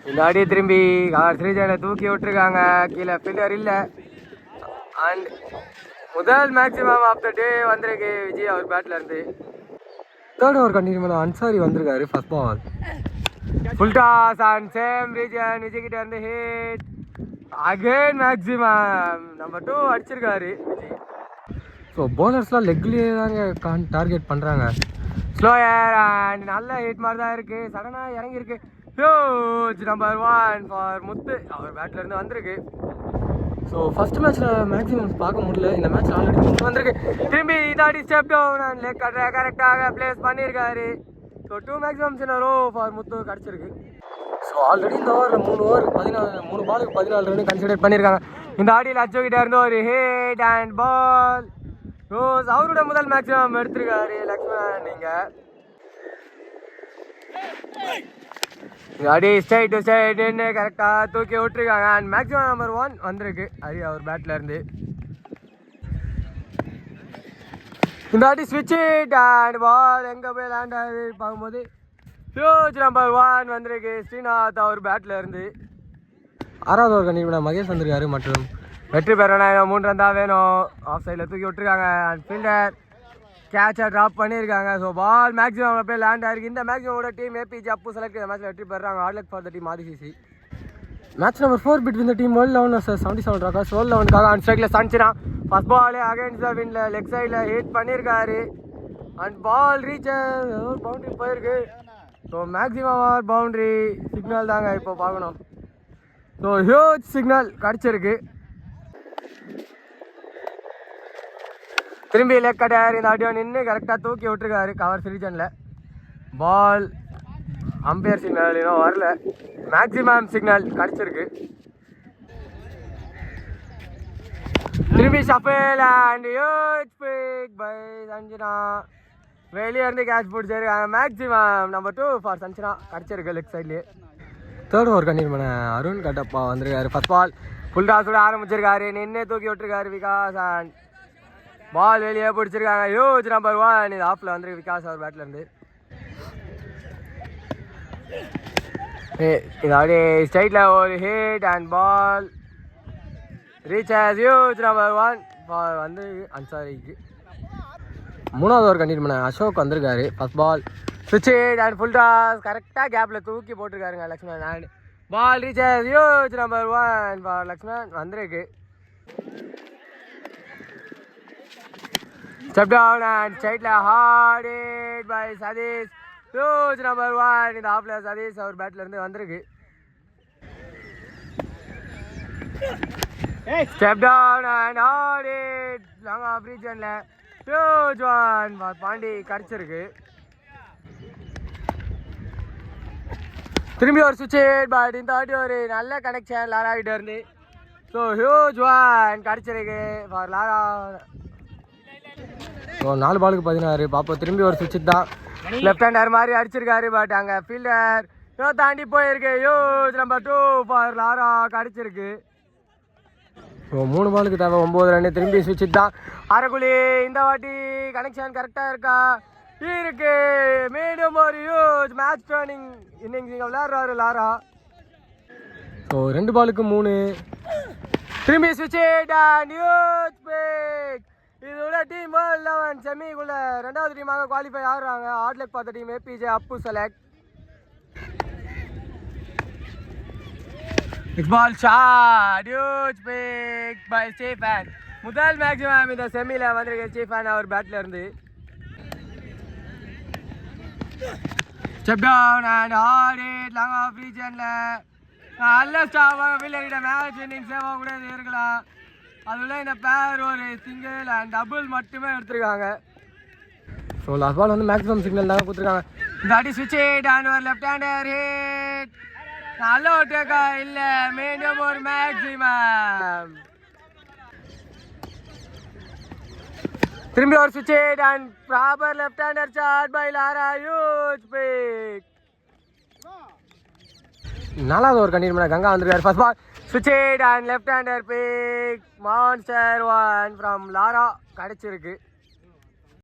இந்த அடி திரும்பி ஸ்ரீஜனை தூக்கி விட்டுருக்காங்க. கீழே ஃபீல்டர் இல்லை. அண்ட் முதல் மேக்ஸிமம் ஆஃப் த டே வந்திருக்கு விஜய் அவர் பேட்ல இருந்து. தேர்ட் ஓவர் கண்டினியூ அன்சாரி வந்திருக்காரு. First ball full toss and same region. Vijay கிட்ட இருந்து ஹிட் அகைன் மேக்ஸிமம் நம்பர் 2 அடிச்சிருக்காரு விஜய். ஸோ பவுலர்ஸ்லாம் லெக்லேயே தாங்க டார்கெட் பண்ணுறாங்க. ஸ்லோயர் அண்ட் நல்ல ஹிட் மாதிரி தான் இருக்குது. சடனாக இறங்கியிருக்கு. ஹியூஜ் நம்பர் 1 ஃபார் முத்து அவர் பேட்ல இருந்து வந்திருக்கு. ஸோ ஃபர்ஸ்ட் மேட்ச்சில் மேக்ஸிமம் பார்க்க முடியல. இந்த மேட்ச்சில் ஆல்ரெடி முத்து வந்திருக்கு. திரும்பி இதாடி ஸ்டெப் டவுன் அண்ட் லெக் கரெக்டாக பிளேஸ் பண்ணியிருக்காரு. ஸோ 2 மேக்ஸிமம்ஸ் இன் ரோ ஃபார் முத்து கிடச்சிருக்கு. ஸோ ஆல்ரெடி இந்த ஓவரில் 3 பாலுக்கு 14 ரன் கன்சிடர் பண்ணியிருக்காங்க. இந்த ஆடியில் அச்சோ கிட்ட இருந்து ஒரு ஹிட் அண்ட் பால். ரோஸ் அவரோட முதல் மேக்ஸிமம் எடுத்திருக்காரு லக்ஷ்மணன். நீங்கள் அடி ஸ்ட்ரைட் டு ஸ்ட்ரைட்னு கரெக்டாக தூக்கி விட்டுருக்காங்க. அண்ட் மேக்ஸிமம் நம்பர் 1 வந்திருக்கு ஹரி அவர் பேட்டில் இருந்து. இந்த அடி ஸ்விட்ச் ஹிட் அண்ட் பால் எங்கே போய் லேண்ட் ஆகுது பார்க்கும்போது ஹியூஜ் நம்பர் 1 வந்திருக்கு ஸ்ரீநாத் அவர் பேட்டில் இருந்து. 6வது ஓவர் கண்டிப்பாக மகேஷ் வந்திருக்காரு. மற்றும் வெற்றி பெறணும் 3 ரன் தான் வேணும். ஆஃப் சைடில் தூக்கி விட்டுருக்காங்க. அண்ட் ஃபீல்டர் கேட்சை ட்ராப் பண்ணியிருக்காங்க. ஸோ பால் மேக்ஸிமம் போய் லேண்ட் ஆயிருக்கு. இந்த மேக்ஸிமோட டீம் ஏபிஜே அப்பு செலக்ட் இந்த மேட்ச்சில் வெற்றி பெறாங்க. All luck for the team ஆதிசிசி. Match number 4 between the team world 11 77 rockers. World 11க்காக அண்ட் ஸ்ட்ரைக்கில் சன்ச்சினா ஃபர்ஸ்ட் பாலே அகைன்ஸ்ட் த வின்ல லெக் சைடில் ஹிட் பண்ணியிருக்காரு. அண்ட் பால் ரீச் பவுண்டரி போயிருக்கு. ஸோ மேக்ஸிமம் பவுண்டரி சிக்னல் தாங்க இப்போ பார்க்கணும். ஸோ ஹியூஜ் சிக்னல் கிடச்சிருக்கு. திரும்பி லெக் கட்டார். இந்த ஆடியோ நின்று கரெக்டாக தூக்கி விட்டுருக்காரு கவர் ரீஜனில். பால் அம்பையர் சிக்னல் இன்னும் வரல. மேக்ஸிமம் சிக்னல் கிடச்சிருக்கு. திரும்பி shuffle and huge big by Sanjana. வெளியே இருந்து கேட்ச் பிடிச்சிருக்காங்க. மேக்ஸிமம் நம்பர் 2 ஃபார் சஞ்சனா கிடச்சிருக்கு லெக் சைட்லேயே. தேர்ட் ஓவர் கண்டினியூ பண்ண அருண் கட்டப்பா வந்திருக்காரு. ஃபர்ஸ்ட் பால் ஃபுல் டாஸோட ஆரம்பிச்சிருக்காரு. நின்று தூக்கி விட்டுருக்காரு விகாஸ். அண்ட் பால் வெளியே பிடிச்சிருக்காங்க. ஹியூஜ் நம்பர் 1 இது ஆஃபில் வந்துருக்கு விகாஸ் அவர் பேட்டில் இருந்து. இது அப்படியே ஸ்ட்ரைட்டில் ஒரு hit and ball reach as huge number 1 four வந்து அன்சாரிக்கு. 3வது ஓவர் கண்டினியூ பண்ண அசோக் வந்திருக்காரு. ஃபர்ஸ்ட் பால் ஸ்விட்ச் ஹிட் அண்ட் ஃபுல் டாஸ் கரெக்டாக கேப்பில் தூக்கி போட்டிருக்காருங்க Lakshmanan. And ball reach as huge number 1 for Lakshmanan வந்திருக்கு. ஸ்டெப் டவுன் அண்ட் ஸ்ட்ரைட்ல hard hit by Satish. Huge number 1 இந்த ஆஃப்ல சதீஷ் அவர் பேட்ல இருந்து வந்திருக்கு. Step down and hard hit long off ரீஜன்ல ஹியூஜ் 1 ஃபார் பாண்டி கிடச்சிருக்கு. திரும்பி ஒரு சுவிட்ச் ஹிட் பட் இந்த வாட்டி ஒரு நல்ல கனெக்ஷன் லாரா கிட்ட இருந்து. ஸோ ஹியூஜ் 1 கிடச்சிருக்கு ஃபார் லாரா. ஸோ 4 பாலுக்கு 16 பார்ப்போம். திரும்பி ஒரு சுவிட்ச் தான் லெஃப்ட் ஹேண்டர் மாதிரி அடிச்சிருக்காரு. பட் அங்கே ஃபீல்டர் தாண்டி போயிருக்கு. ஹியூஜ் நம்பர் 2 ஃபார் லாரா கிடச்சிருக்கு. ஸோ 3 பாலுக்கு தேவை 9 ரன். திரும்பி சுவிட்ச் தான் அரைக்குழி. இந்த வாட்டி கனெக்ஷன் கரெக்டாக இருக்கா? இருக்கு. மீண்டும் ஒரு ஹியூஜ் மேட்ச் டர்னிங் இன்னிங்ஸ் இங்கே விளையாடுறாரு லாரா. ஸோ 2 பாலுக்கு 3. திரும்பி சுவிட்ச் அண்ட் ஹியூஜ் பிக். இதோட டீம் வேர்ல்ட் 11 செமிக்குள்ள 2வது டீமாக குவாலிஃபை ஆகுறாங்க. Hard luck for the team APJ Appu select. Next ball shot huge big by Stephen. முதல் மேக்ஸிமம் இந்த செமியில் வந்திருக்கு ஸ்டீஃபன் அவர் பேட்டில் இருந்து. Step down and hard hit long off ரீஜனில் நல்ல ஸ்டாவாக வில்லியர்கிட்ட மேட்ச் இன்னிங் சேவாக கூட இருக்கலாம். அதுல இந்த பேர் ஒரு சிங்கிள் அண்ட் டபுள் மட்டுமே எடுத்திருக்காங்க. ஸோ லாஸ்ட் பால் வந்து மேக்ஸிமம் சிக்னல் தான் கொடுத்துருக்காங்க. இந்த அடி ஸ்விட்ச் ஹிட் அண்ட் ஒரு லெஃப்ட் ஹேண்டர் ஹிட். நல்ல ஓட்டேக்கா இல்லை. மீண்டும் ஒரு மேக்ஸிமம். திரும்பி ஒரு ஸ்விட்ச் hit and proper left hander shot by Lara. Huge pick. 4வது ஓவர் கண்டினியூ பண்ண கங்கா வந்திருக்காரு. ஃபர்ஸ்ட் பால் ஸ்விட்ச் hit and left hander pick monster 1 from Lara கிடச்சிருக்கு.